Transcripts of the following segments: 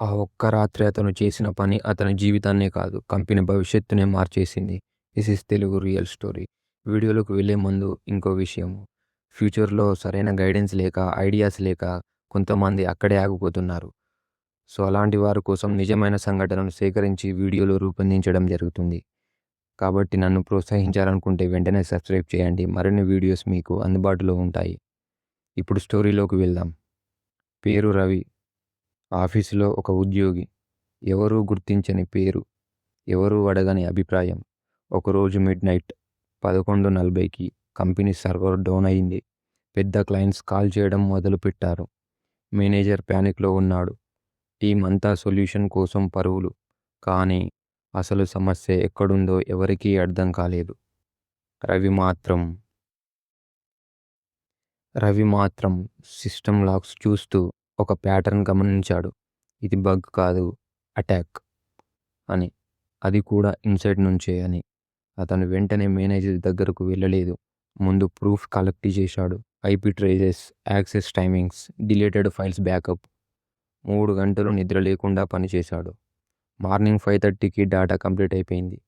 ఆ ఒక్క రాత్రి అతను చేసిన పని అతని జీవితాన్నే కాదు, కంపెనీ భవిష్యత్తునే మార్చేసింది. This is Telugu real story. వీడియోలోకి వెళ్ళే ముందు ఇంకో విషయం. ఫ్యూచర్‌లో సరైన గైడెన్స్ లేక, ఐడియాస్ లేక కొంతమంది అక్కడే ఆగిపోతున్నారు. సో, అలాంటి వారి కోసం నిజమైన సంఘటనలు సేకరించి వీడియోలో రూపొందించడం జరుగుతుంది. కాబట్టి నన్ను ప్రోత్సహించాలనుకుంటే వెంటనే సబ్స్క్రైబ్ చేయండి. మరిన్ని వీడియోస్ మీకు అందుబాటులో ఉంటాయి. ఇప్పుడు స్టోరీలోకి వెళ్దాం. పేరు రవి. ఆఫీసులో ఒక ఉద్యోగి. ఎవరూ గుర్తించని పేరు. ఎవరూ అడగని అభిప్రాయం. ఒకరోజు మిడ్‌నైట్ 11:40కి కంపెనీ సర్వర్ డౌన్ అయింది. పెద్ద క్లయింట్స్ కాల్ చేయడం మొదలుపెట్టారు. మేనేజర్ పానిక్‌లో ఉన్నాడు. టీమ్ అంతా సొల్యూషన్ కోసం పరుగులు. కానీ అసలు సమస్య ఎక్కడుందో ఎవరికీ అర్థం కాలేదు. రవి మాత్రం రవి మాత్రం సిస్టమ్ లాగ్స్ చూస్తూ ఒక ప్యాటర్న్ గమనించాడు. ఇది బగ్ కాదు, అటాక్ అని. అది కూడా ఇన్సైడ్ నుంచే అని. అతను వెంటనే మేనేజర్ దగ్గరకు వెళ్ళలేదు. ముందు ప్రూఫ్ కలెక్ట్ చేశాడు. IP traces, access timings, deleted files backup. 3 గంటలు నిద్ర లేకుండా పనిచేశాడు. మార్నింగ్ 5:30కి డేటా కంప్లీట్ అయిపోయింది.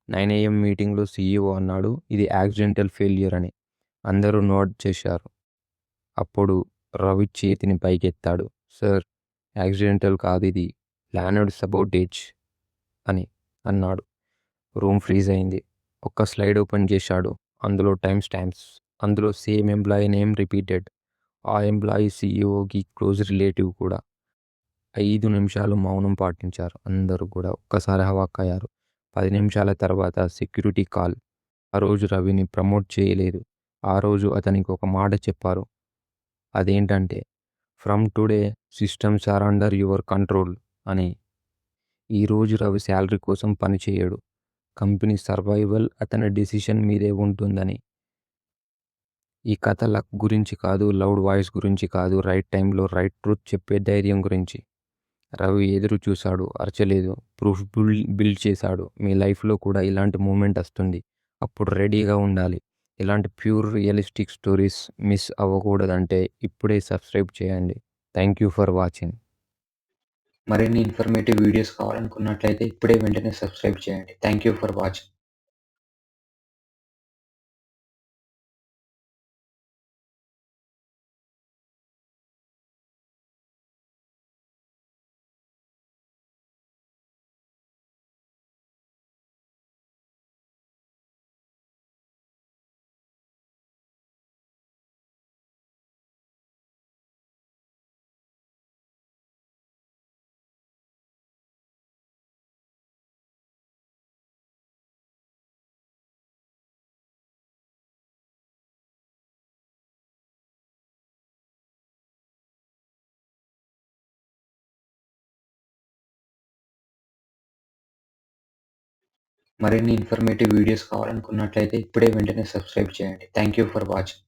9 AM మీటింగ్లో సీఈఓ అన్నాడు, ఇది యాక్సిడెంటల్ ఫెయిల్యూర్ అని. అందరూ నోట్ చేశారు. అప్పుడు రవి చేతిని పైకెత్తాడు. సార్, యాక్సిడెంటల్ కాదు ఇది, ప్లానెడ్ సబోటేజ్ అని అన్నాడు. రూమ్ ఫ్రీజ్ అయింది. ఒక్క స్లైడ్ ఓపెన్ చేశాడు. అందులో టైమ్ స్టాంప్స్. అందులో సేమ్ ఎంప్లాయీ నేమ్ రిపీటెడ్. ఆ ఎంప్లాయీ సీఈఓకి క్లోజ్ రిలేటివ్ కూడా. 5 నిమిషాలు మౌనం పాటించారు. అందరూ కూడా ఒక్కసారి అవాక్కయ్యారు. 10 నిమిషాల తర్వాత సెక్యూరిటీ కాల్. ఆ రోజు రవిని ప్రమోట్ చేయలేదు. ఆ రోజు అతనికి ఒక మాట చెప్పారు. అదేంటంటే, from today systems are under your control అని. ఈరోజు రవి శాలరీ కోసం పని చేయడు. కంపెనీ సర్వైవల్ అతని డెసిషన్ మీదే ఉంటుందని. ఈ కథ లక్ గురించి కాదు, లౌడ్ వాయిస్ గురించి కాదు, రైట్ టైంలో రైట్ ట్రూత్ చెప్పే ధైర్యం గురించి. రవి ఎదురు చూశాడు, అరచలేదు. ప్రూఫ్ బిల్డ్ చేశాడు. మీ లైఫ్లో కూడా ఇలాంటి మూమెంట్ వస్తుంది. అప్పుడు రెడీగా ఉండాలి. ఇలాంటి ప్యూర్ రియలిస్టిక్ స్టోరీస్ మిస్ అవ్వకూడదంటే ఇప్పుడే సబ్స్క్రైబ్ చేయండి. Thank you for watching. మరిన్ని ఇన్ఫర్మేటివ్ వీడియోస్ కావాలనుకున్నట్లయితే ఇప్పుడే వెంటనే సబ్స్క్రైబ్ చేయండి. Thank you for watching. మరిన్ని ఇన్ఫర్మేటివ్ వీడియోస్ కావాలనుకున్నట్లయితే ఇప్పుడే వెంటనే సబ్స్క్రైబ్ చేయండి. Thank you for watching.